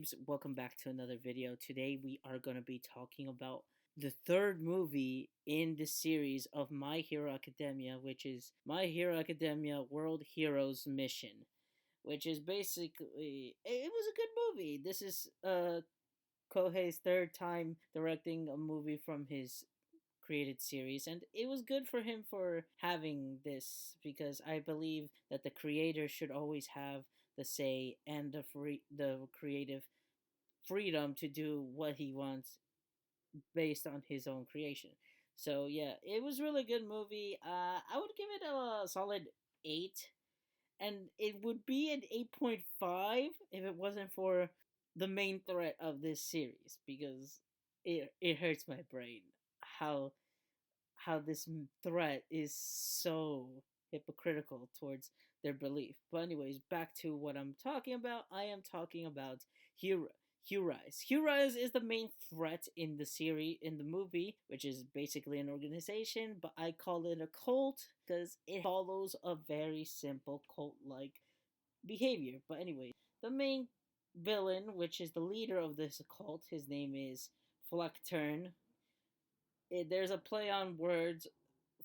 peeps? Welcome back to another video. Today we are going to be talking about the third movie in the series of My Hero Academia, which is My Hero Academia World Heroes Mission, which is basically it was a good movie. This is Kohei's third time directing a movie from his created series, and it was good for him for having this because I believe that the creator should always have the say and the creative freedom to do what he wants based on his own creation. So yeah, it was really good movie. I would give it a solid 8, and it would be an 8.5 if it wasn't for the main threat of this series, because it hurts my brain how this threat is so hypocritical towards their belief. But anyways, back to what I'm talking about. I am talking about Humarise. Humarise is the main threat in the series, in the movie, which is basically an organization, but I call it a cult because it follows a very simple cult-like behavior. But anyways, the main villain, which is the leader of this cult, his name is Fleckturn. There's a play on words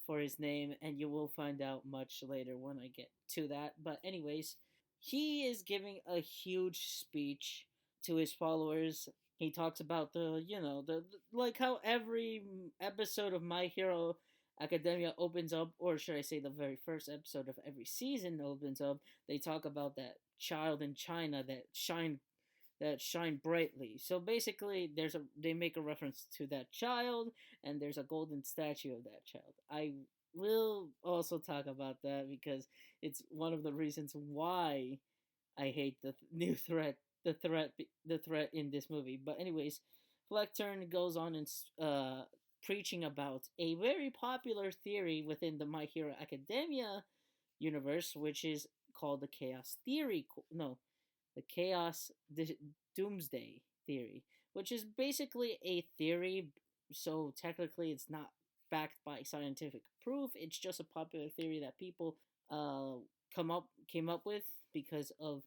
for his name, and you will find out much later when I get to that. But anyways, he is giving a huge speech to his followers. He talks about the like how every episode of My Hero Academia opens up, or should I say the very first episode of every season opens up. They talk about that child in China that shine brightly. So basically, they make a reference to that child, and there's a golden statue of that child. I will also talk about that because it's one of the reasons why I hate the new threat, the threat in this movie. But anyways, Fleckturn goes on and preaching about a very popular theory within the My Hero Academia universe, which is called the chaos theory. No, the chaos doomsday theory, which is basically a theory. So technically, it's not backed by scientific proof. It's just a popular theory that people came up with because of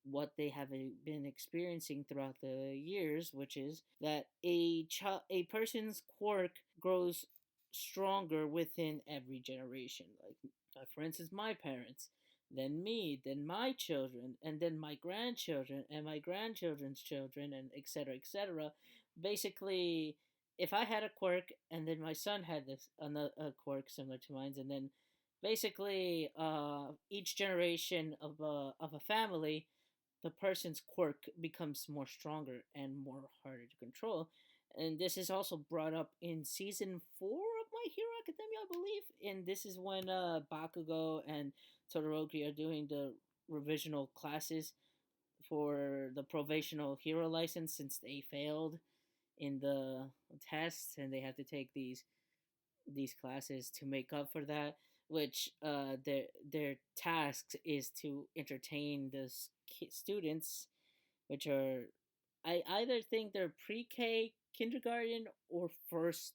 what they have been experiencing throughout the years, which is that a person's quirk grows stronger within every generation. Like, for instance, my parents, then me, then my children, and then my grandchildren, and my grandchildren's children, and etc. etc. Basically, if I had a quirk, and then my son had a quirk similar to mine, and then basically each generation of a family, the person's quirk becomes more stronger and more harder to control. And this is also brought up in season 4 of My Hero Academia, I believe. And this is when Bakugo and Todoroki are doing the revisional classes for the provisional hero license, since they failed in the tests and they have to take these classes to make up for that, which their task is to entertain the students, which are, I either think they're pre-K, kindergarten, or first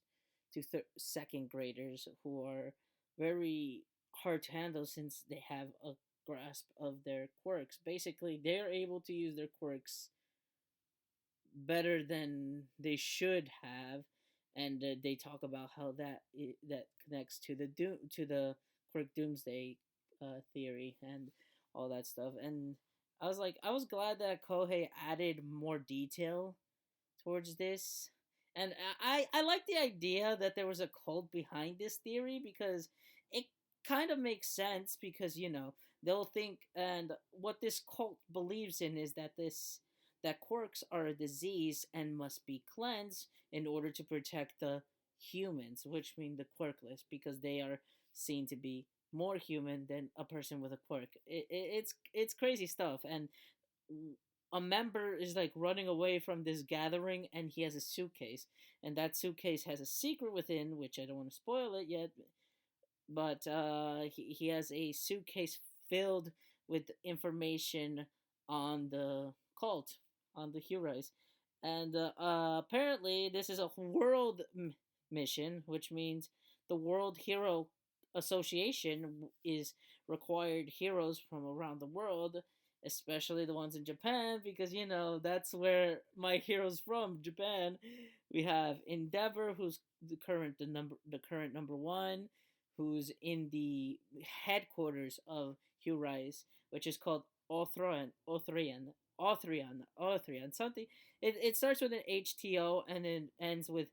to second graders, who are very hard to handle since they have a grasp of their quirks. Basically, they're able to use their quirks better than they should have, and they talk about how that connects to the quirk doomsday theory and all that stuff. And I was glad that Kohei added more detail towards this. And I like the idea that there was a cult behind this theory, because it kind of makes sense, because they'll think, and what this cult believes in is that quirks are a disease and must be cleansed in order to protect the humans, which mean the quirkless, because they are seen to be more human than a person with a quirk. It's crazy stuff. And a member is like running away from this gathering, and he has a suitcase, and that suitcase has a secret within, which I don't want to spoil it yet, but he has a suitcase filled with information on the cult, on the Humarise. And apparently this is a world mission, which means the World Hero Association is required heroes from around the world, especially the ones in Japan, because that's where my hero's from, Japan. We have Endeavor, who's the current number one, who's in the headquarters of Humarise, which is called Othrian, something. It starts with an HTO and then ends with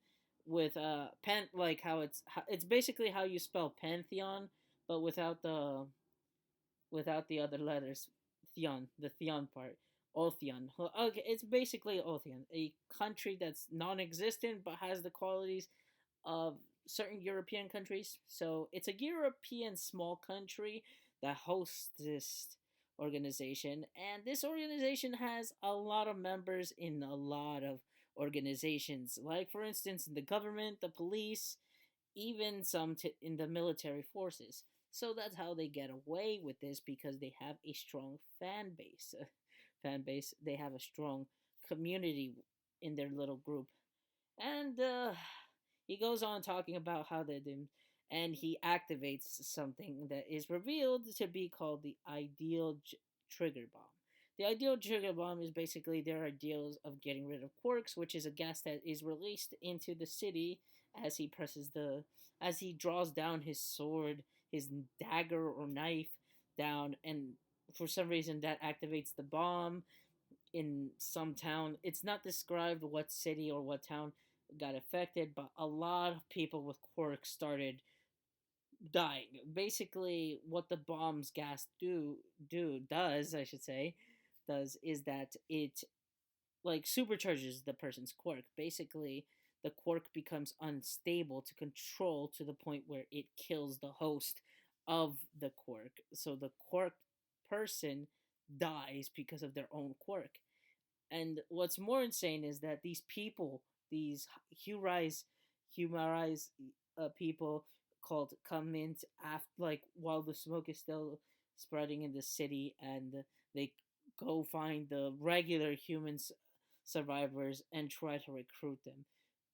pen, like it's basically how you spell Pantheon, but without the other letters. The Theon part. Othion. Okay, it's basically Othion, a country that's non-existent but has the qualities of certain European countries. So it's a European small country that hosts this organization, and this organization has a lot of members in a lot of organizations, like for instance the government, the police, even some in the military forces. So that's how they get away with this, because they have a strong fan base. They have a strong community in their little group. And he goes on talking about how they do, and he activates something that is revealed to be called the ideal trigger bomb. The ideal trigger bomb is basically their ideals of getting rid of quirks, which is a gas that is released into the city as as he draws down his sword, his dagger or knife down, and for some reason that activates the bomb in some town. It's not described what city or what town got affected, but a lot of people with quirks started dying. Basically, what the bomb's gas does, I should say, does is that it like supercharges the person's quirk. Basically, the quirk becomes unstable to control to the point where it kills the host of the quirk. So the quirk person dies because of their own quirk. And what's more insane is that these people, these Humarise people called come in after, like, while the smoke is still spreading in the city, and they go find the regular humans survivors and try to recruit them.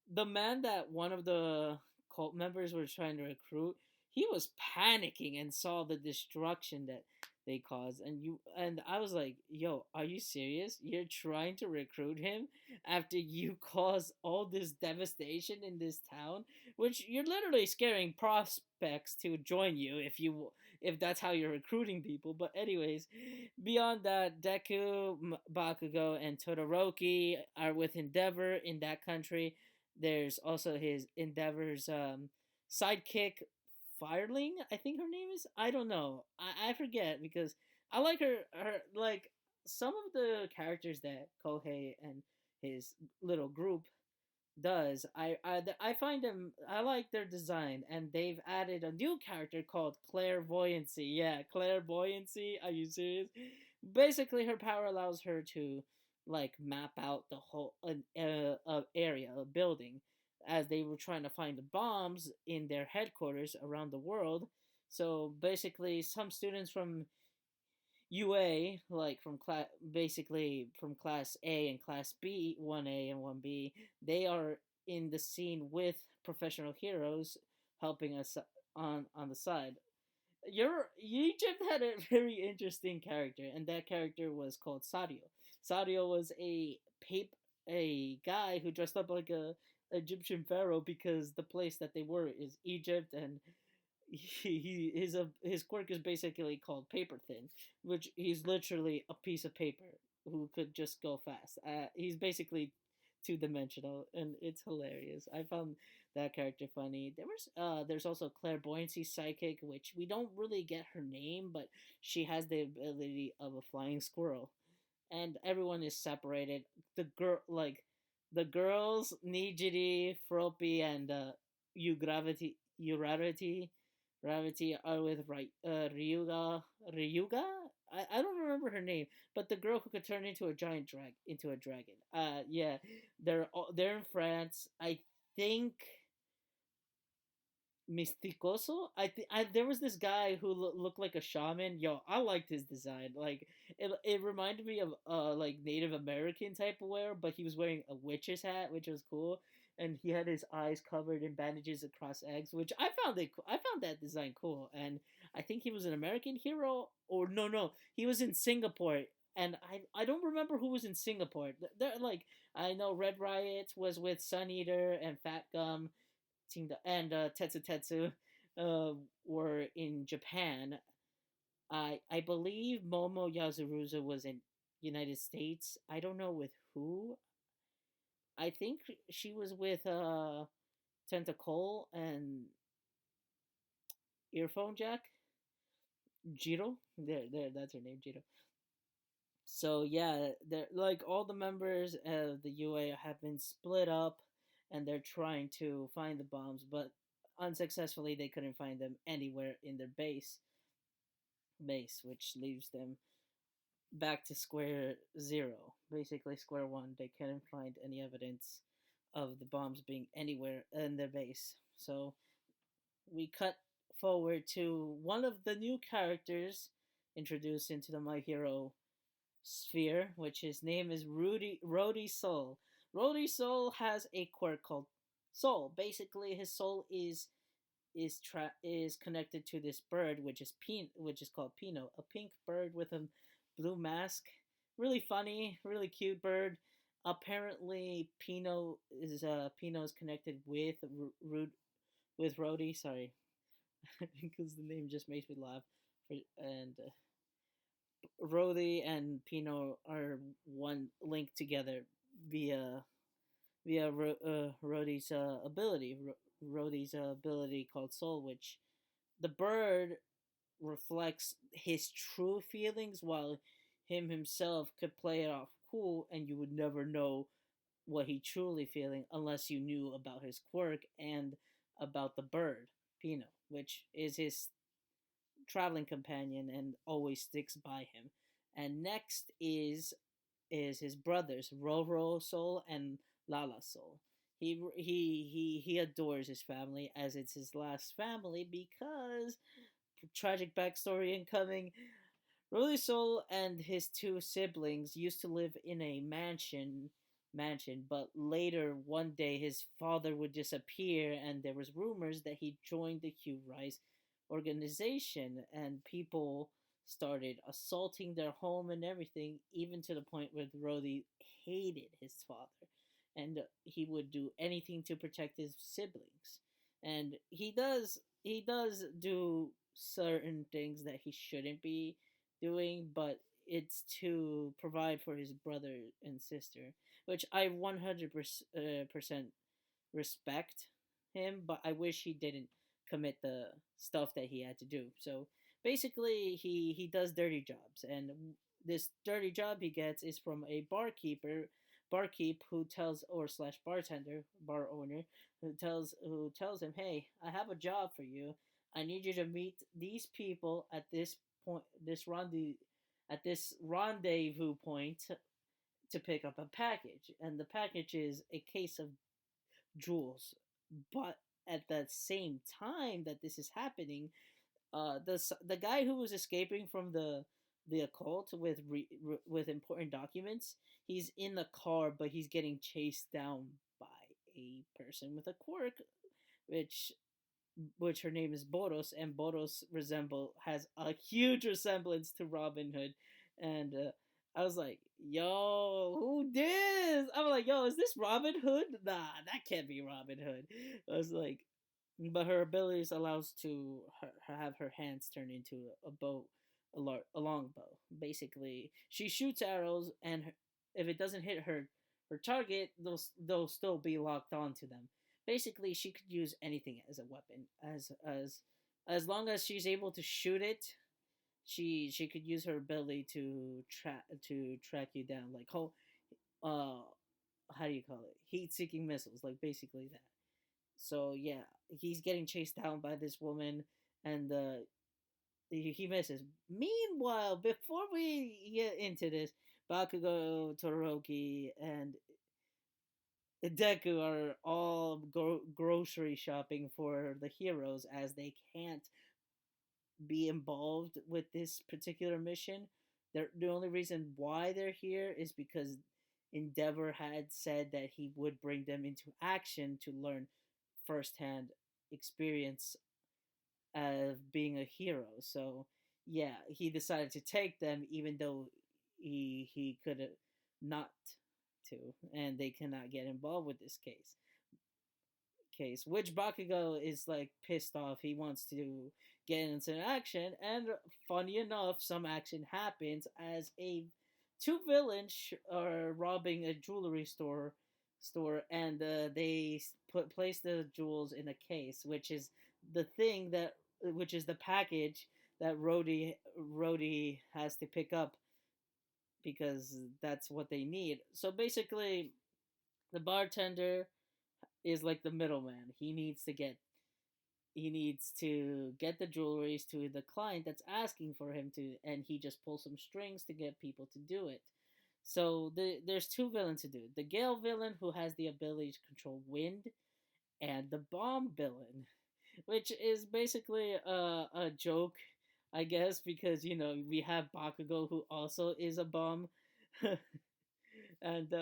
The man that one of the cult members were trying to recruit, he was panicking and saw the destruction that they caused, and I was like, yo, are you serious? You're trying to recruit him after you cause all this devastation in this town, which you're literally scaring prospects to join you if that's how you're recruiting people. But anyways, beyond that, Deku, Bakugo, and Todoroki are with Endeavor in that country. There's also his Endeavor's sidekick, Fireling, I think her name is. I don't know. I forget, because I like her like some of the characters that Kohei and his little group does. I find them. I like their design, and they've added a new character called Clairvoyancy. Yeah, Clairvoyancy. Are you serious? Basically, her power allows her to like map out the whole area, a building, as they were trying to find the bombs in their headquarters around the world. So basically, some students from UA, like from basically from class A and class B, 1A and 1B, they are in the scene with professional heroes helping us on the side. Egypt had a very interesting character, and that character was called Sadio. Sadio was a guy who dressed up like a Egyptian pharaoh, because the place that they were is Egypt, and his quirk is basically called paper thin, which he's literally a piece of paper who could just go fast. He's basically two-dimensional, and it's hilarious. I found that character funny. There's also Clairvoyancy psychic, which we don't really get her name, but she has the ability of a flying squirrel, and everyone is separated. The girls, Nijiri, Froppy, and Gravity are with Ryuga. I don't remember her name, but the girl who could turn into a dragon. Yeah, they're in France. I think Mysticoso. There was this guy who looked like a shaman. Yo, I liked his design. Like it reminded me of like Native American type of wear, but he was wearing a witch's hat, which was cool, and he had his eyes covered in bandages across eggs, which I found that design cool, and I think he was an American hero, or no, he was in Singapore and I don't remember who was in Singapore. They're like, I know Red Riot was with Sun Eater and Fat Gum, and Tetsu Tetsu were in Japan. I believe Momo Yazuruza was in United States. I don't know with who. I think she was with Tentacle and Earphone Jack. Jiro. There, that's her name, Jiro. So yeah, they're like all the members of the UA have been split up, and they're trying to find the bombs, but unsuccessfully they couldn't find them anywhere in their base, which leaves them back to square zero, basically square one. They couldn't find any evidence of the bombs being anywhere in their base. So we cut forward to one of the new characters introduced into the My Hero sphere, which his name is Rody Soul. Rody Soul has a quirk called Soul. Basically, his soul is connected to this bird, which is called Pino, a pink bird with a blue mask. Really funny, really cute bird. Apparently, Pino is connected with Rody. Sorry, because the name just makes me laugh. And Rody and Pino are one linked together via Rody's Rody's ability called Soul, which the bird reflects his true feelings, while him himself could play it off cool, and you would never know what he truly feeling unless you knew about his quirk and about the bird Pino, which is his traveling companion and always sticks by him. And next is his brothers Roro Soul and Lala Soul. He adores his family as it's his last family because tragic backstory incoming. Roro Soul and his two siblings used to live in a mansion, but later one day his father would disappear, and there was rumors that he joined the Humarise organization, and people started assaulting their home and everything, even to the point where Rody hated his father, and he would do anything to protect his siblings. And he does do certain things that he shouldn't be doing, but it's to provide for his brother and sister, which I 100% respect him, but I wish he didn't commit the stuff that he had to do. So basically, he does dirty jobs, and this dirty job he gets is from a barkeep who tells or slash bartender, bar owner, who tells him, "Hey, I have a job for you. I need you to meet these people at this rendezvous point to pick up a package, and the package is a case of jewels." But at the same time that this is happening, the guy who was escaping from the occult with important documents, he's in the car, but he's getting chased down by a person with a quirk, which which her name is Boros, and Boros resemble has a huge resemblance to Robin Hood, and I was like, "Yo, who this?" I'm like, "Yo, is this Robin Hood? Nah, that can't be Robin Hood." I was like, but her abilities allows to have her hands turn into a bow, a long bow. Basically, she shoots arrows, and if it doesn't hit her target, they'll still be locked onto them. Basically, she could use anything as a weapon, as long as she's able to shoot it. She could use her ability to track you down, like uh how do you call it, heat seeking missiles, like basically that. So yeah, he's getting chased down by this woman, and he misses. Meanwhile, before we get into this, Bakugo, Todoroki, and Deku are all grocery shopping for the heroes, as they can't be involved with this particular mission. The only reason why they're here is because Endeavor had said that he would bring them into action to learn firsthand experience of being a hero. So yeah, he decided to take them, even though he could not to, and they cannot get involved with this case, which Bakugo is like pissed off. He wants to get into action, and funny enough, some action happens as a two villains are robbing a jewelry store, and they place the jewels in a case, which is the thing that which is the package that Rhodey has to pick up because that's what they need. So basically, the bartender is like the middleman. He needs to get the jewelries to the client that's asking for him to, and he just pulls some strings to get people to do it. So there's two villains to do: the Gale villain, who has the ability to control wind, and the bomb villain, which is basically a joke, I guess, because we have Bakugo, who also is a bomb. And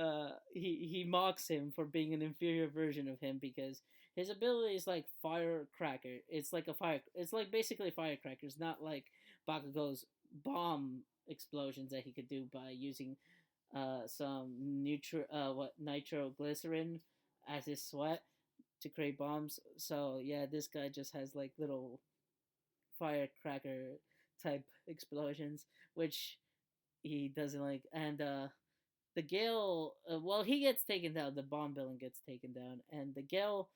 he mocks him for being an inferior version of him because his ability is like firecracker. It's like a fire. It's like basically firecrackers, not like Bakugo's bomb explosions that he could do by using some nitroglycerin as his sweat to create bombs. So yeah, this guy just has like little firecracker type explosions, which he doesn't like. And the Gale, well, he gets taken down. The bomb villain gets taken down, and the Gale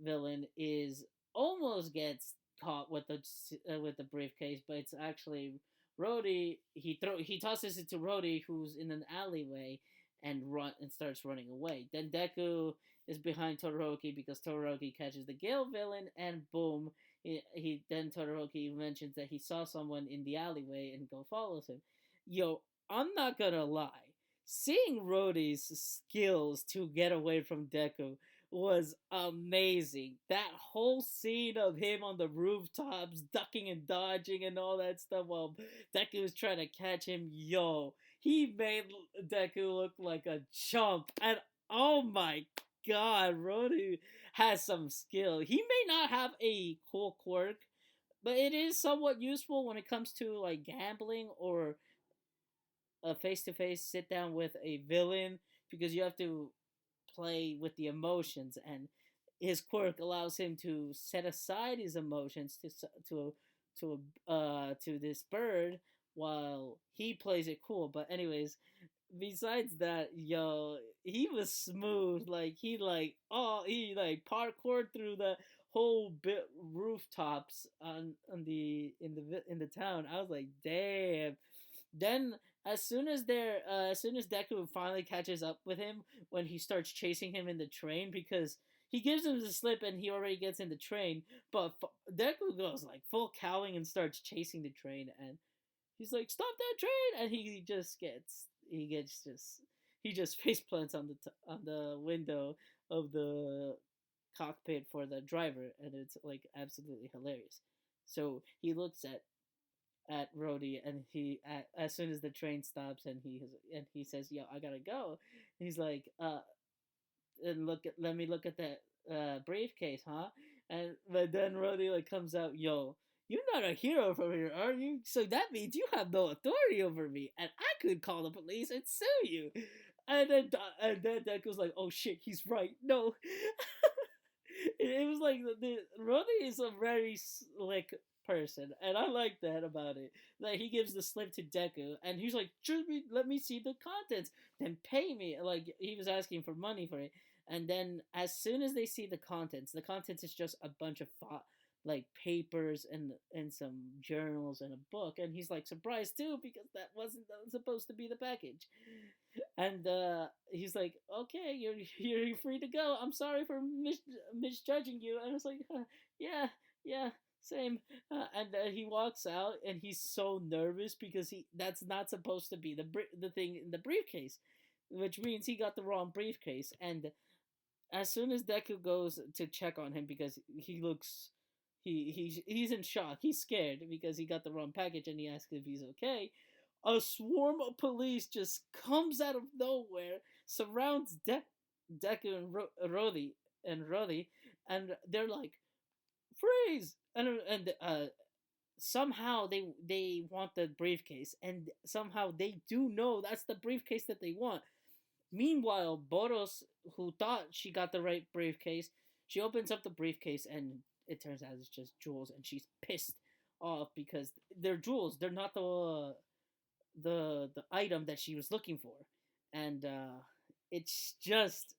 villain is almost gets caught with the briefcase, but it's actually Rhodey. He tosses it to Rhodey, who's in an alleyway, and starts running away. Then Deku is behind Todoroki because Todoroki catches the Gale villain, and boom, he then Todoroki mentions that he saw someone in the alleyway and go follows him. Yo, I'm not gonna lie, seeing Rhodey's skills to get away from Deku was amazing. That whole scene of him on the rooftops, ducking and dodging and all that stuff while Deku was trying to catch him, yo, he made Deku look like a chump. And oh my god, Rhodey has some skill. He may not have a cool quirk, but it is somewhat useful when it comes to like gambling or a face-to-face sit down with a villain, because you have to play with the emotions, and his quirk allows him to set aside his emotions to this bird while he plays it cool. But anyways, besides that, yo, he was smooth. Like he parkoured through the whole bit rooftops in the town. I was like, damn. Then as soon as Deku finally catches up with him, when he starts chasing him in the train, because he gives him the slip and he already gets in the train, but Deku goes like full cowling and starts chasing the train, and he's like, "Stop that train!" And he just face plants on on the window of the cockpit for the driver, and it's like absolutely hilarious. So he looks at Rhodey, and as soon as the train stops, and he says, "Yo, I gotta go," he's like, and let me look at that briefcase, huh?" And but then Rhodey like comes out, "Yo, you're not a hero from here, are you? So that means you have no authority over me, and I could call the police and sue you." And then Deku's like, "Oh shit, he's right. No." It was like the Rhodey is a very slick person, and I like that about it. Like he gives the slip to Deku, and he's like, let me see the contents, then pay me." Like he was asking for money for it, and then as soon as they see the contents is just a bunch of like papers and some journals and a book, and he's like surprised too because that was supposed to be the package. And he's like, "Okay, you're free to go. I'm sorry for misjudging you." And I was like, "Yeah, yeah, same." And he walks out, and he's so nervous because that's not supposed to be the thing in the briefcase, which means he got the wrong briefcase. And as soon as Deku goes to check on him, because he looks he's in shock, he's scared because he got the wrong package, and he asks if he's okay. A swarm of police just comes out of nowhere, surrounds Deku and Rhodey, and they're like, "Freeze!" And somehow they want the briefcase, and somehow they do know that's the briefcase that they want. Meanwhile, Boros, who thought she got the right briefcase, she opens up the briefcase and it turns out it's just jewels, and she's pissed off because they're jewels. They're not the item that she was looking for, and it's just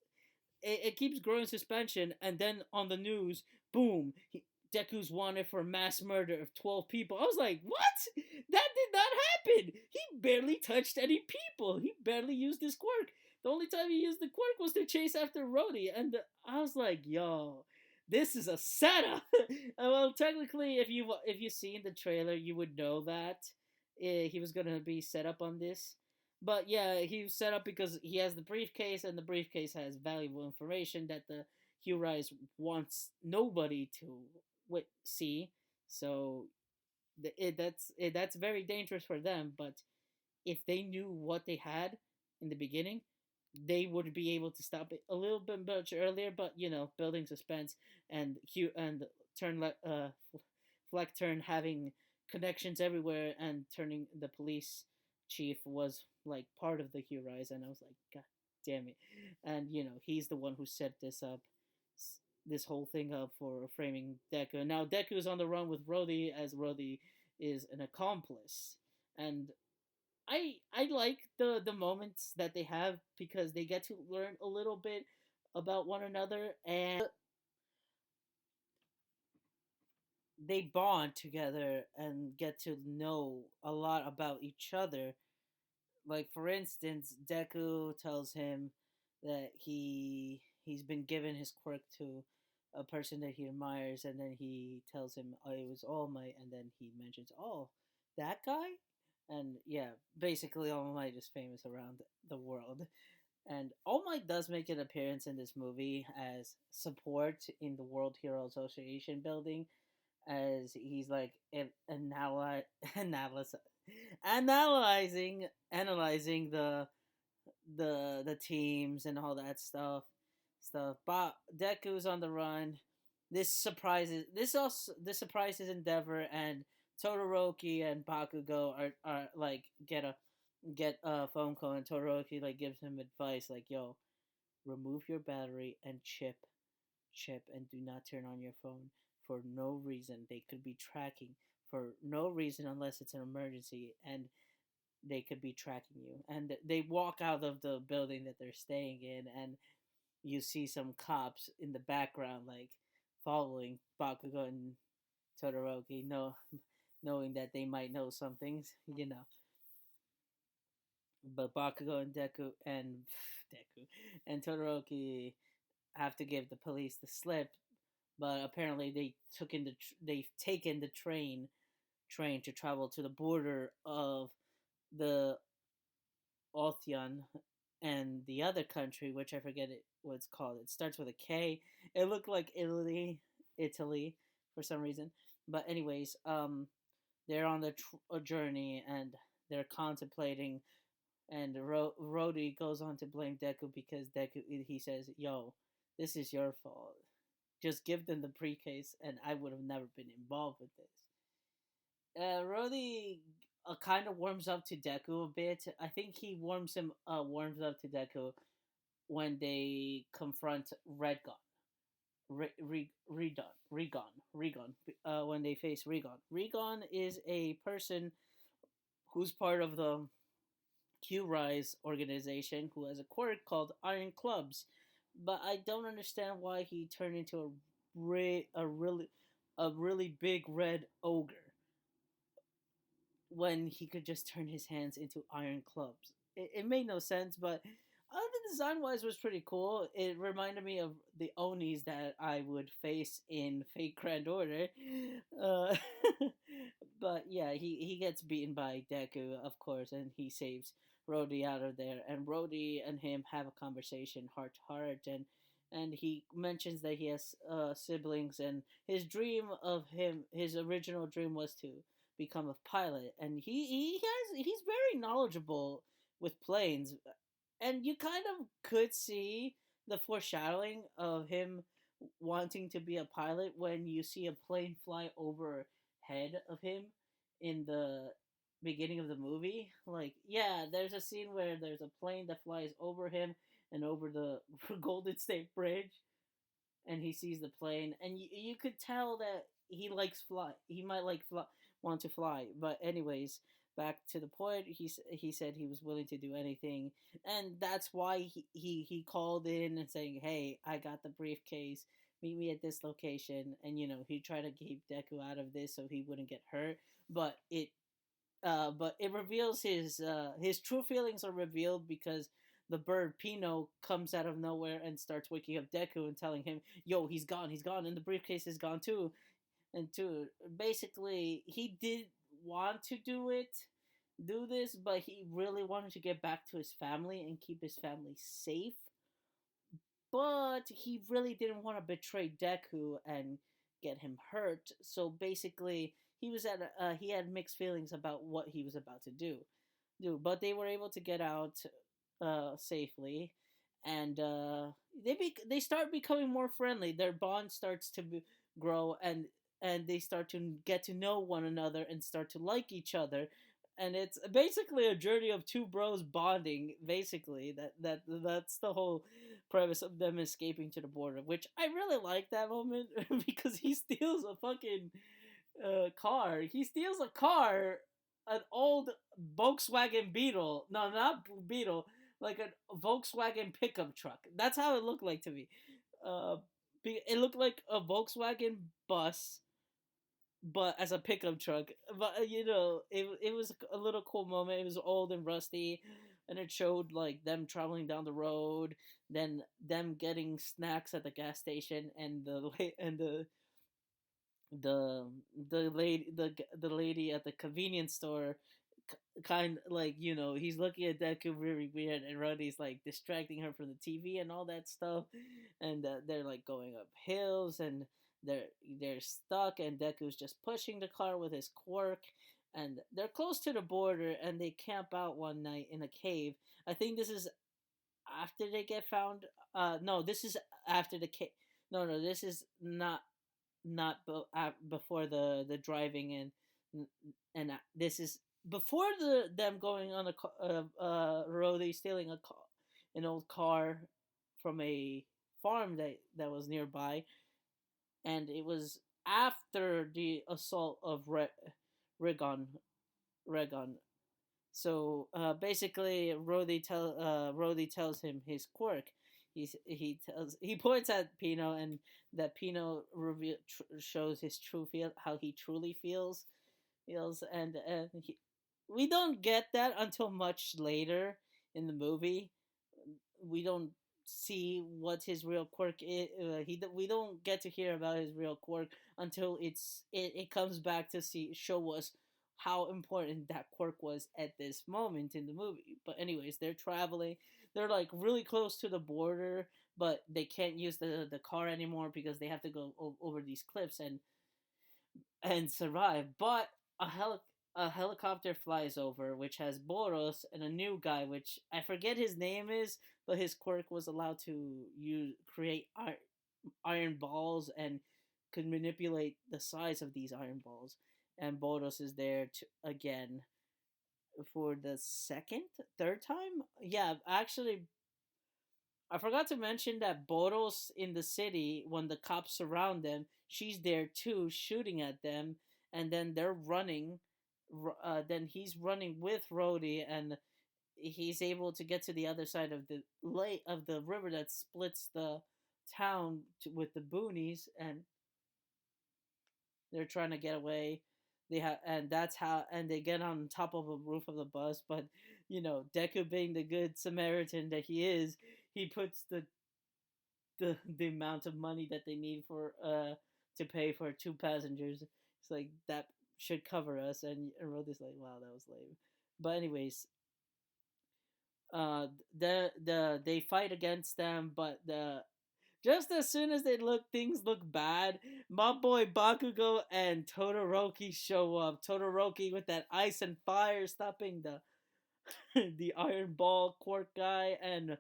it keeps growing suspension, and then on the news, boom, Deku's wanted for mass murder of 12 people. I was like, what? That did not happen. He barely touched any people. He barely used his quirk. The only time he used the quirk was to chase after Rhodey, and I was like, yo, this is a setup. Well, technically, if you seen the trailer, you would know that he was gonna be set up on this. But yeah, he was set up because he has the briefcase, and the briefcase has valuable information that the Humarise wants nobody to see. So that's very dangerous for them. But if they knew what they had in the beginning, they would be able to stop it a little bit much earlier. But building suspense, and Fleck turn having connections everywhere, and turning the police chief was like part of the Humarise, and I was like, God damn it! And he's the one who set this whole thing up for framing Deku. Now Deku is on the run with Rhodey, as Rhodey is an accomplice, and I like the moments that they have because they get to learn a little bit about one another, and they bond together and get to know a lot about each other. Like, for instance, Deku tells him that he's been given his quirk to a person that he admires, and then he tells him, oh, it was All Might, and then he mentions, oh, that guy. And yeah, basically All Might is famous around the world. And All Might does make an appearance in this movie as support in the World Hero Association building, as he's like analysis analyzing the teams and all that stuff. But Deku's on the run. This surprises Endeavor, and Todoroki and Bakugo are like get a phone call, and Todoroki like gives him advice like, yo, remove your battery and chip, and do not turn on your phone for no reason. They could be tracking for no reason unless it's an emergency, and they could be tracking you. And they walk out of the building that they're staying in, and you see some cops in the background, like following Bakugo and Todoroki, knowing that they might know some things, But Bakugo and Deku and Todoroki have to give the police the slip, but apparently they've taken the train to travel to the border of the Otheon and the other country, which I forget what it's called. It starts with a K. It looked like Italy for some reason. But anyways, they're on a journey, and they're contemplating. And Rhodey goes on to blame Deku because he says, "Yo, this is your fault. Just give them the briefcase, and I would have never been involved with this." Rhodey kind of warms up to Deku a bit. I think he warms up to Deku when they confront Redgon. Regon. When they face Regon. Regon is a person who's part of the Humarise organization who has a quirk called Iron Clubs, but I don't understand why he turned into a really big red ogre when he could just turn his hands into iron clubs. It made no sense, but the design wise was pretty cool. It reminded me of the Onis that I would face in Fate Grand Order. Uh, but yeah, he gets beaten by Deku, of course, and he saves Rhodey out of there. And Rhodey and him have a conversation heart to heart, and he mentions that he has siblings, and his original dream was to become a pilot, and he's very knowledgeable with planes, and you kind of could see the foreshadowing of him wanting to be a pilot when you see a plane fly overhead, head of him in the beginning of the movie. Like, yeah, there's a scene where there's a plane that flies over him and over the Golden State Bridge, and he sees the plane, and you could tell that he likes fly. He might like fly, want to fly. But anyways, back to the point. He said he was willing to do anything, and that's why he called in and saying, "Hey, I got the briefcase. Meet me at this location." And he tried to keep Deku out of this so he wouldn't get hurt. But it reveals his true feelings are revealed because the bird Pino comes out of nowhere and starts waking up Deku and telling him, "Yo, he's gone, and the briefcase is gone too." And basically, he did want to do this, but he really wanted to get back to his family and keep his family safe. But he really didn't want to betray Deku and get him hurt. So basically, he had mixed feelings about what he was about to do. But they were able to get out safely, and they start becoming more friendly. Their bond starts to grow, and they start to get to know one another and start to like each other. And it's basically a journey of two bros bonding. Basically, that's the whole premise of them escaping to the border, which I really like that moment because he steals a fucking car. He steals a car, an old Volkswagen Beetle. No, not Beetle, like a Volkswagen pickup truck. That's how it looked like to me. Uh, it looked like a Volkswagen bus, but as a pickup truck. But it was a little cool moment. It was old and rusty, and it showed like them traveling down the road, then them getting snacks at the gas station, and the lady at the convenience store, kind of like he's looking at Deku really weird, and Ruddy's like distracting her from the TV and all that stuff, and they're like going up hills, and they're stuck, and Deku's just pushing the car with his quirk, and they're close to the border, and they camp out one night in a cave. I think this is after they get found. No, this is after the cave. No, this is not before the driving, and this is before them going on a road. They stealing an old car from a farm that was nearby, and it was after the assault of Regon. Regon. So basically, Rhodey tells him his quirk. He points at Pino, and that Pino shows his true feel, how he truly feels, and we don't get that until much later in the movie. We don't see what his real quirk is. We don't get to hear about his real quirk until it comes back to show us how important that quirk was at this moment in the movie. But anyways, they're traveling. They're like really close to the border, but they can't use the car anymore because they have to go over these cliffs and survive. But a helicopter flies over, which has Boros and a new guy, which I forget his name is, but his quirk was allowed to create iron balls and could manipulate the size of these iron balls. And Boros is there again for the third time. Yeah, actually, I forgot to mention that Boros in the city, when the cops surround them, she's there too, shooting at them, and then they're running. Then he's running with Rhodey, and he's able to get to the other side of the river that splits the town with the boonies, and they're trying to get away. And that's how, and they get on top of a roof of the bus. But Deku, being the good Samaritan that he is, he puts the amount of money that they need for to pay for two passengers. It's like that should cover us, and Rhodey's like, wow, that was lame. But anyways, they fight against them, but just as soon as things look bad, my boy Bakugo and Todoroki show up. Todoroki with that ice and fire stopping the the Iron Ball Quirk guy, and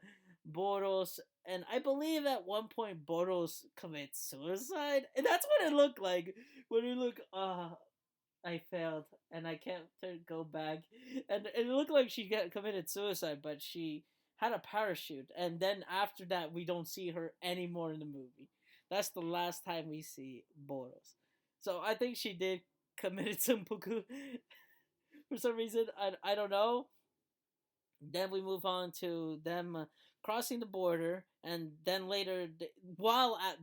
Boros. And I believe at one point Boros commits suicide. And that's what it looked like. When you look I failed, and I can't go back. And it looked like she committed suicide, but she had a parachute. And then after that, we don't see her anymore in the movie. That's the last time we see Boros. So I think she did committed seppuku for some reason. I don't know. Then we move on to them crossing the border, and then later,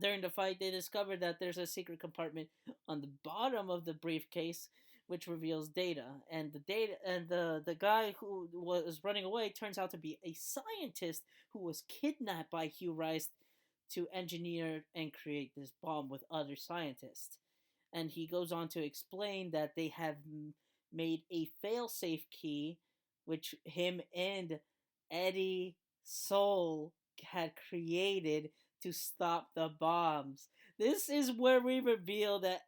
during the fight, they discover that there's a secret compartment on the bottom of the briefcase, which reveals data. And the guy who was running away turns out to be a scientist who was kidnapped by Humarise to engineer and create this bomb with other scientists. And he goes on to explain that they have made a failsafe key, which him and Eddie Soul had created to stop the bombs. This is where we reveal that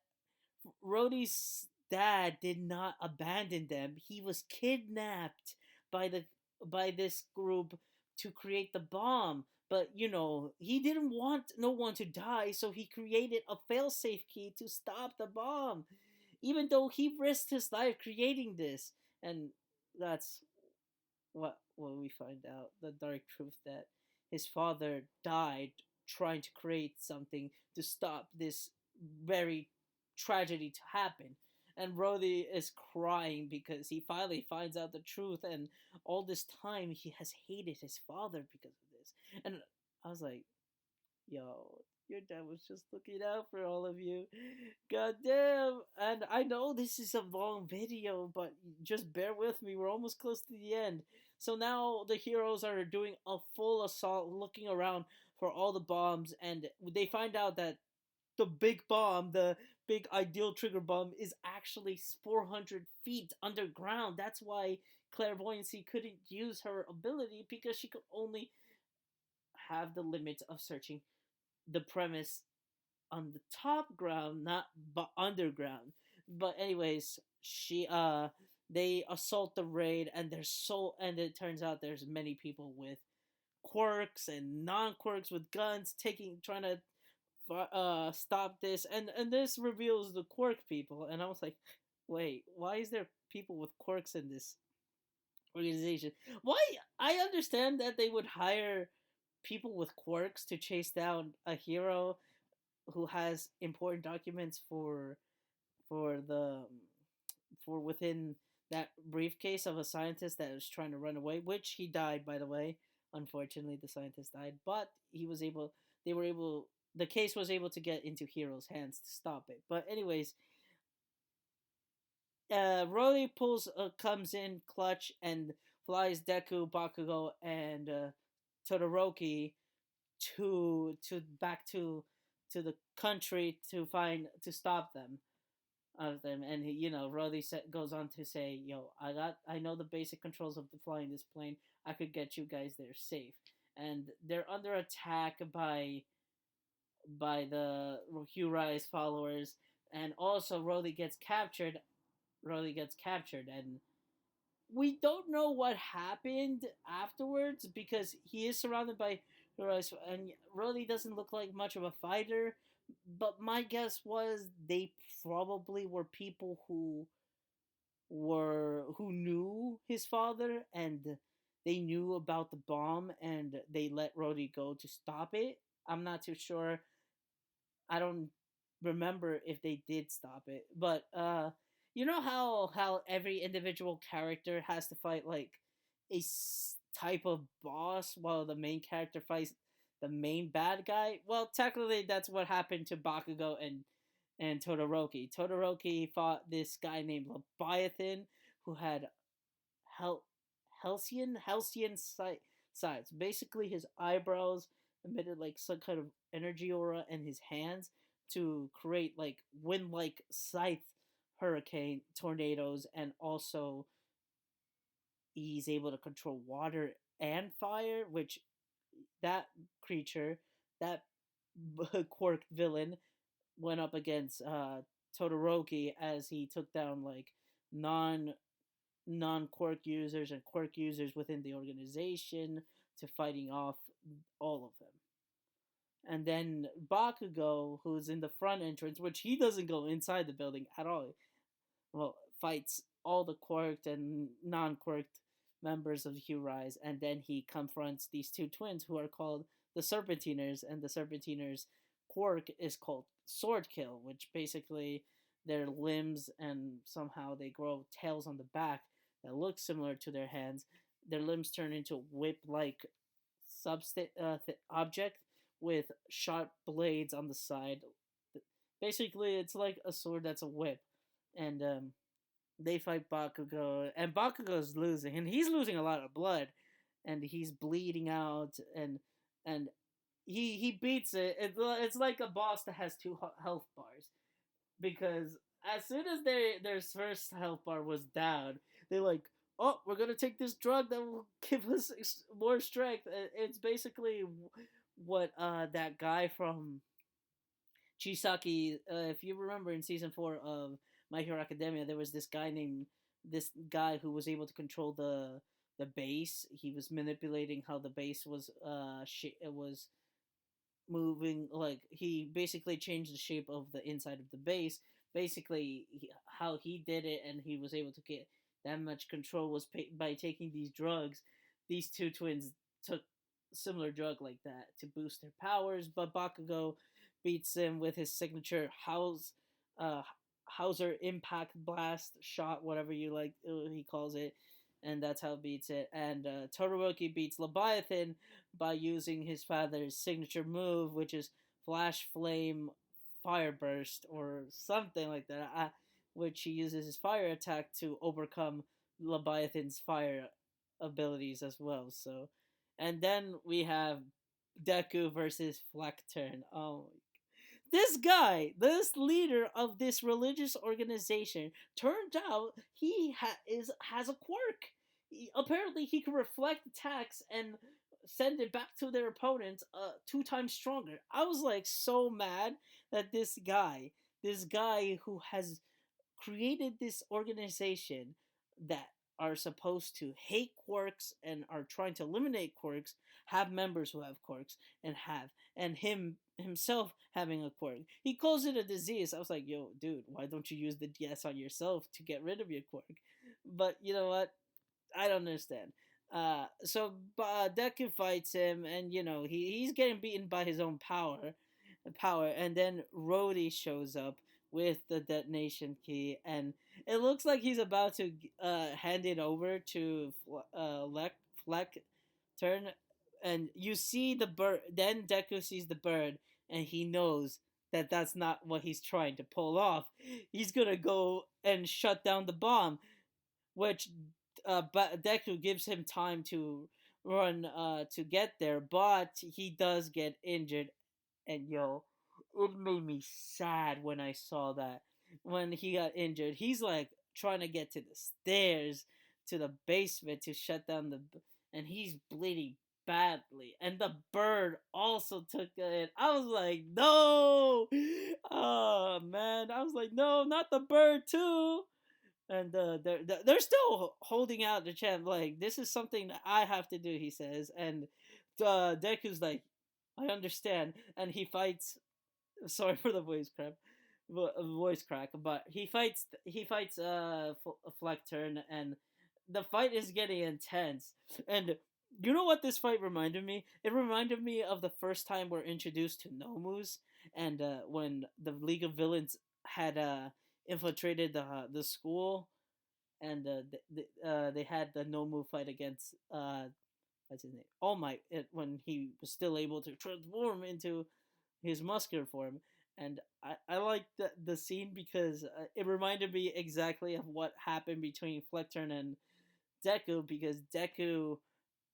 Rhodey's dad did not abandon them. He was kidnapped by the by this group to create the bomb. But he didn't want no one to die, so he created a failsafe key to stop the bomb. Even though he risked his life creating this. And that's what we find out, the dark truth that his father died trying to create something to stop this very tragedy to happen. And Rhodey is crying because he finally finds out the truth, and all this time he has hated his father because of this. And I was like, yo, your dad was just looking out for all of you. God damn. And I know this is a long video, but just bear with me. We're almost close to the end. So now the heroes are doing a full assault, looking around for all the bombs, and they find out that the big bomb, the big ideal trigger bomb, is actually 400 feet underground. That's why clairvoyancy couldn't use her ability, because she could only have the limit of searching the premise on the top ground, not underground. But anyways, she they assault the raid, and and it turns out there's many people with quirks and non-quirks with guns trying to stop this, and this reveals the quirk people, and I was like, wait, why is there people with quirks in this organization? Why? I understand that they would hire people with quirks to chase down a hero who has important documents for the for within that briefcase of a scientist that was trying to run away, which he died, by the way. Unfortunately, the scientist died, but the case was able to get into Hero's hands to stop it. But anyways, Rody comes in clutch and flies Deku, Bakugo, and Todoroki to back to the country to stop them of them. And Rody goes on to say, yo, I know the basic controls of flying this plane. I could get you guys there safe. And they're under attack by the Humarise followers, and also Rody gets captured, and we don't know what happened afterwards, because he is surrounded by Humarise, and Rody doesn't look like much of a fighter. But my guess was they probably were people who knew his father, and they knew about the bomb, and they let Rody go to stop it. I'm not too sure. I don't remember if they did stop it, but you know how every individual character has to fight like type of boss, while the main character fights the main bad guy. Well, technically, that's what happened to Bakugo and Todoroki. Todoroki fought this guy named Leviathan, who had Hel- Halcyon sides. Basically, his eyebrows emitted like some kind of energy aura, and his hands to create like wind-like scythe hurricane tornadoes, and also he's able to control water and fire, which that creature, that quirked villain, went up against Todoroki as he took down like non quirk users and quirk users within the organization, to fighting off all of them. And then Bakugo, who's in the front entrance, which he doesn't go inside the building at all. well, fights all the quirked and non-quirked members of Humarise, and then he confronts these two twins who are called the Serpentiners, and the Serpentiners' quirk is called Sword Kill, which basically their limbs and somehow they grow tails on the back that look similar to their hands. Their limbs turn into whip-like object with sharp blades on the side. Basically, it's like a sword that's a whip, and they fight Bakugo, and Bakugo's losing, and he's losing a lot of blood, and he's bleeding out, and he beats it. It's like a boss that has two health bars, because as soon as their first health bar was down, they like, oh, we're gonna take this drug that will give us more strength. It's basically what that guy from Chisaki, if you remember in season 4 of My Hero Academia, there was this guy who was able to control the base. He was manipulating how the base was was moving. Like, he basically changed the shape of the inside of the base. Basically, how he did it, and he was able to get that much control was by taking these drugs. These two twins took similar drug like that to boost their powers, but Bakugo beats him with his signature uh, Hauser Impact Blast shot, whatever you like, he calls it, and that's how it beats it. And Todoroki beats Leviathan by using his father's signature move, which is Flash Flame Fire Burst or something like that, which he uses his fire attack to overcome Leviathan's fire abilities as well. So, and then we have Deku versus Fleckturn. Oh, this guy, this leader of this religious organization, turned out has a quirk. Apparently, he can reflect attacks and send it back to their opponents 2 times stronger. I was like so mad that this guy who has created this organization that are supposed to hate quirks and are trying to eliminate quirks, have members who have quirks, and himself having a quirk. He calls it a disease. I was like, yo, dude, why don't you use the DS on yourself to get rid of your quirk? But you know what? I don't understand. Deku fights him, and he's getting beaten by his own power, and then Rhodey shows up with the detonation key, and it looks like he's about to hand it over to Fleck turn, and you see the bird. Then Deku sees the bird, and he knows that that's not what he's trying to pull off. He's gonna go and shut down the bomb, which Deku gives him time to run to get there, but he does get injured, and yo, it made me sad when I saw that. When he got injured, he's like trying to get to the stairs to the basement to shut down and he's bleeding badly, and the bird also took it. I was like, no, oh man, I was like, no, not the bird too. And they're still holding out the chance. Like, this is something that I have to do, he says. And Deku's like, I understand. And he fights. Sorry for the voice crack, but he fights Fleckturn, and the fight is getting intense. And you know what this fight reminded me? It reminded me of the first time we're introduced to Nomus, and when the League of Villains had infiltrated the school, and they had the Nomu fight against what's his name, All Might, when he was still able to transform into his muscular form. And I like the scene because it reminded me exactly of what happened between Fleckturn and Deku, because Deku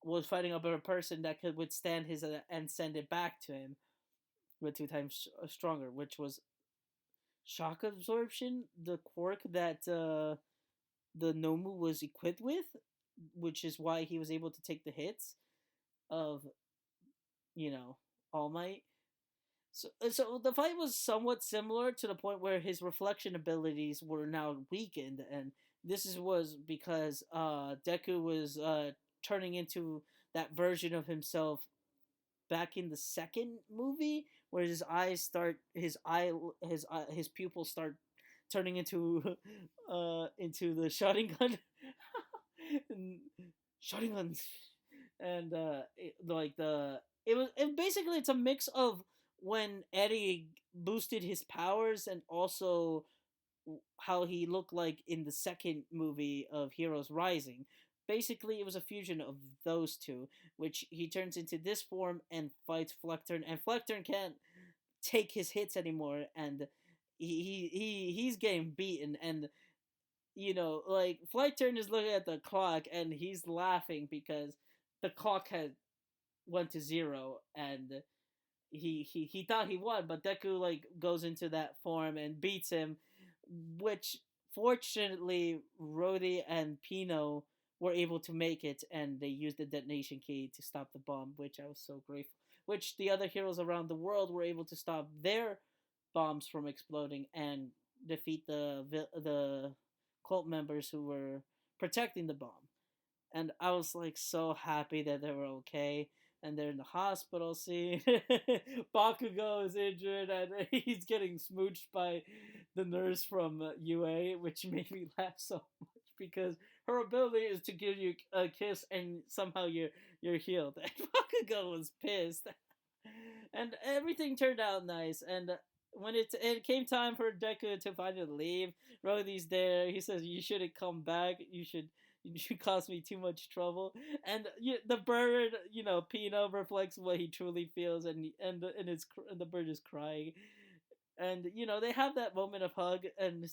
was fighting up a person that could withstand his and send it back to him with 2 times stronger, which was shock absorption, the quirk that the Nomu was equipped with, which is why he was able to take the hits of All Might. So the fight was somewhat similar to the point where his reflection abilities were now weakened, and was because Deku was turning into that version of himself back in the second movie, where his pupils start turning into the shotting gun, and shotting guns, and basically it's a mix of when Eddie boosted his powers and also how he looked like in the second movie of Heroes Rising. Basically, it was a fusion of those two, which he turns into this form and fights Flecturn, and Flecturn can't take his hits anymore, and he's getting beaten, and like Flecturn is looking at the clock and he's laughing because the clock had went to zero, and he thought he won, but Deku like goes into that form and beats him, which fortunately Rhodey and Pino were able to make it, and they used the detonation key to stop the bomb, which I was so grateful. Which the other heroes around the world were able to stop their bombs from exploding and defeat the cult members who were protecting the bomb. And I was like so happy that they were okay. And they're in the hospital scene. Bakugo is injured and he's getting smooched by the nurse from UA, which made me laugh so much because her ability is to give you a kiss and somehow you're healed. And Bakugo was pissed, and everything turned out nice. And when it came time for Deku to finally leave, Rhodey's there. He says, "You shouldn't come back. You cause me too much trouble." And the bird, Pino reflects what he truly feels, and the bird is crying. And they have that moment of hug, and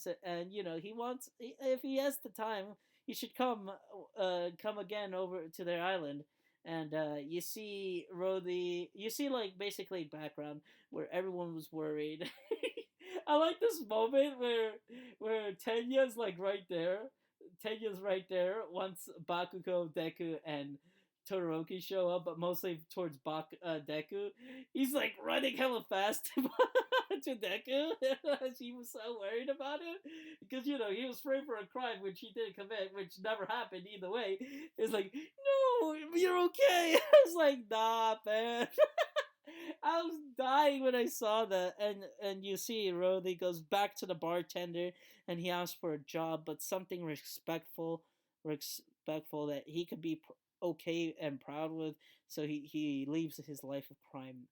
he wants, if he has the time, he should come again over to their island. And you see Rhodey, you see like basically background where everyone was worried. I like this moment where Tenya's like right there. Tenya's right there once Bakugo, Deku, and Todoroki show up, but mostly towards Deku. He's like running hella fast to Deku. She was so worried about it because he was framed for a crime which he didn't commit, which never happened either way. It's like, no, you're okay. I was like, nah, man. I was dying when I saw that, and you see Rhodey goes back to the bartender, and he asks for a job, but something respectful that he could be okay and proud with. So he leaves his life of crime,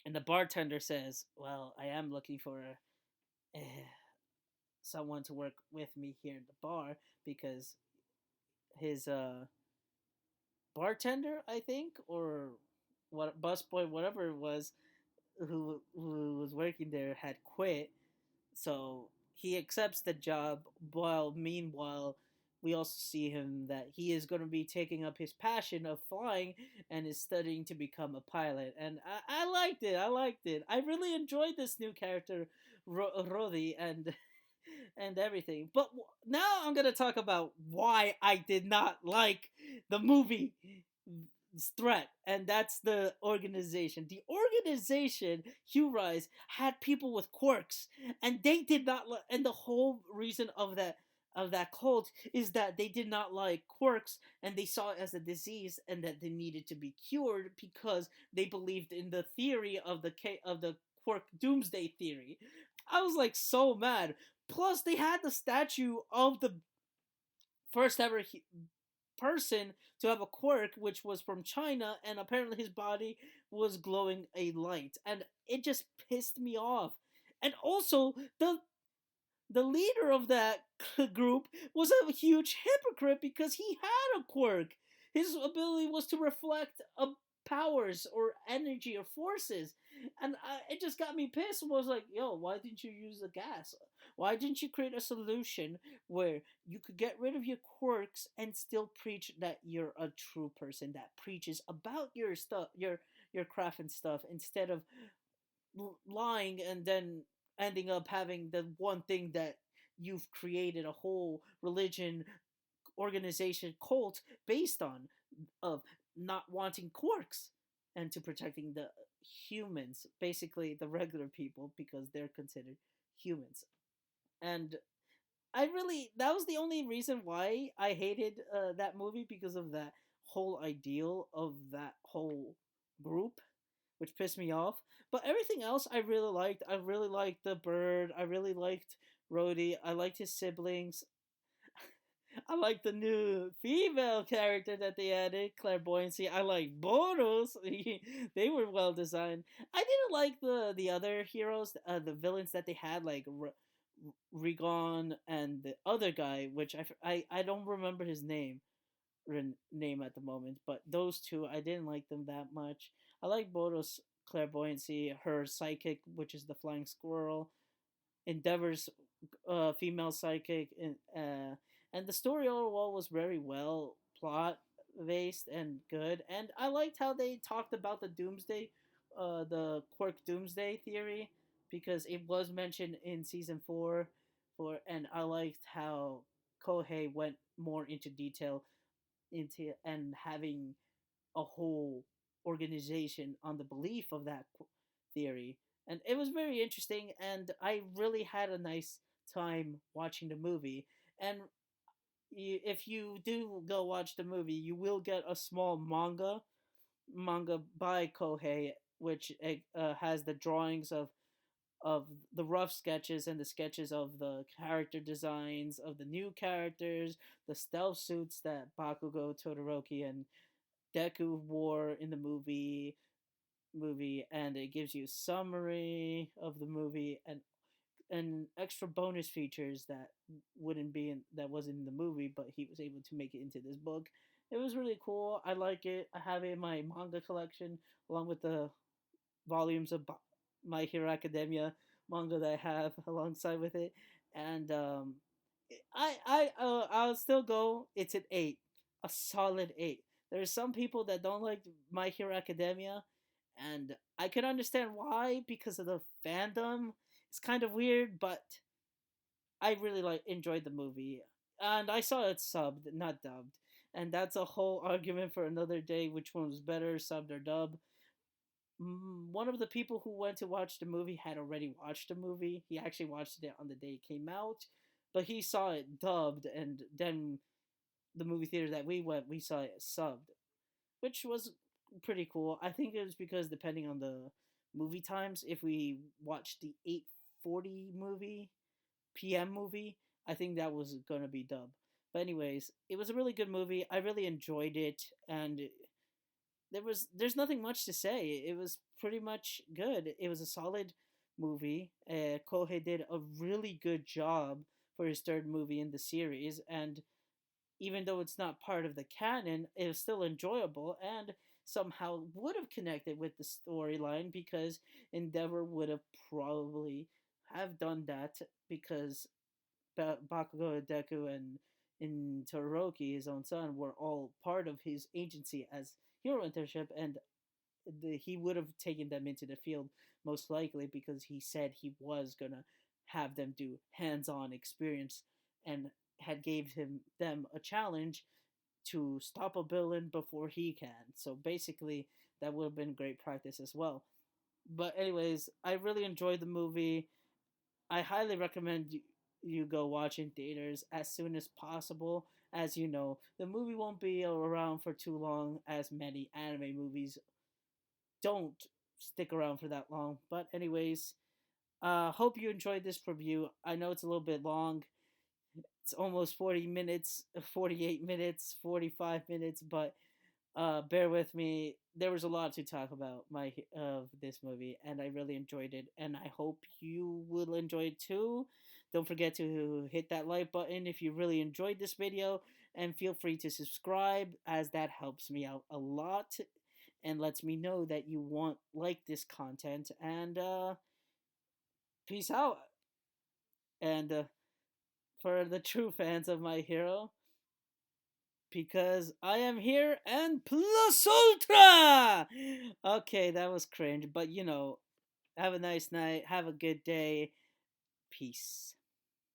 and the bartender says, "Well, I am looking for uh, someone to work with me here in the bar because his bartender, I think, or what busboy, whatever it was, who was working there had quit, so he accepts the job. While meanwhile, we also see him that he is going to be taking up his passion of flying and is studying to become a pilot. And I liked it. I liked it. I really enjoyed this new character, Rodi, and everything. But now I'm going to talk about why I did not like the movie threat, and that's the organization. The organization, Humarise, had people with quirks, and they did not. And the whole reason of that cult is that they did not like quirks, and they saw it as a disease, and that they needed to be cured because they believed in the theory of the quirk doomsday theory. I was like so mad. Plus, they had the statue of the first ever person to have a quirk, which was from China, and apparently his body was glowing a light, and it just pissed me off. And also, the leader of that group was a huge hypocrite because he had a quirk. His ability was to reflect powers or energy or forces, and it just got me pissed. Was like, yo, why didn't you use the gas? Why didn't you create a solution where you could get rid of your quirks and still preach that you're a true person that preaches about your stuff, your craft and stuff, instead of lying and then ending up having the one thing that you've created a whole religion, organization, cult based on, of not wanting quirks and to protecting the humans, basically the regular people, because they're considered humans. And that was the only reason why I hated that movie, because of that whole ideal of that whole group, which pissed me off. But everything else I really liked. I really liked the bird. I really liked Rhodey. I liked his siblings. I like the new female character that they added, Clairvoyancy. I like Boros. They were well designed. I didn't like the other heroes, the villains that they had, like Rigon and the other guy, which I don't remember his name at the moment, but those two I didn't like them that much. I like Boros' Clairvoyancy, her psychic, which is the flying squirrel, Endeavor's female psychic, and the story overall was very well plot based and good. And I liked how they talked about the Doomsday, the Quirk Doomsday theory, because it was mentioned in season four. And I liked how Kohei went more into detail into and having a whole organization on the belief of that theory. And it was very interesting, and I really had a nice time watching the movie. And if you do go watch the movie, you will get a small manga by Kohei, which has the drawings of the rough sketches and the sketches of the character designs of the new characters, the stealth suits that Bakugo, Todoroki, and Deku wore in the movie, and it gives you a summary of the movie and extra bonus features that wouldn't be in that wasn't in the movie, but he was able to make it into this book. It was really cool. I like it. I have it in my manga collection along with the volumes of My Hero Academia manga that I have alongside with it, and I'll still go. It's an 8, a solid 8. There's some people that don't like My Hero Academia, and I can understand why because of the fandom. It's kind of weird, but I really enjoyed the movie, and I saw it subbed, not dubbed, and that's a whole argument for another day. Which one was better, subbed or dubbed? One of the people who went to watch the movie had already watched the movie. He actually watched it on the day it came out, but he saw it dubbed, and then the movie theater that we went, we saw it subbed, which was pretty cool. I think it was because depending on the movie times, if we watched the 8:40 p.m. movie, I think that was gonna be dubbed. But anyways, it was a really good movie. I really enjoyed it, and there's nothing much to say. It was pretty much good. It was a solid movie. Kohei did a really good job for his third movie in the series, and even though it's not part of the canon, it was still enjoyable and somehow would have connected with the storyline because Endeavor would have probably have done that because Bakugo, Deku, and in Todoroki, his own son, were all part of his agency as hero internship, and he would have taken them into the field most likely because he said he was gonna have them do hands-on experience and had gave them a challenge to stop a villain before he can. So basically, that would have been great practice as well. But anyways, I really enjoyed the movie. I highly recommend you go watch in theaters as soon as possible. As you know, the movie won't be around for too long, as many anime movies don't stick around for that long. But anyways, hope you enjoyed this review. I know it's a little bit long. It's almost 40 minutes, 48 minutes, 45 minutes, but bear with me. There was a lot to talk about my of this movie, and I really enjoyed it, and I hope you will enjoy it too. Don't forget to hit that like button if you really enjoyed this video, and feel free to subscribe, as that helps me out a lot and lets me know that you want like this content. And peace out. And for the true fans of my hero, because I am here and plus ultra. Okay, that was cringe, but have a nice night, have a good day, peace.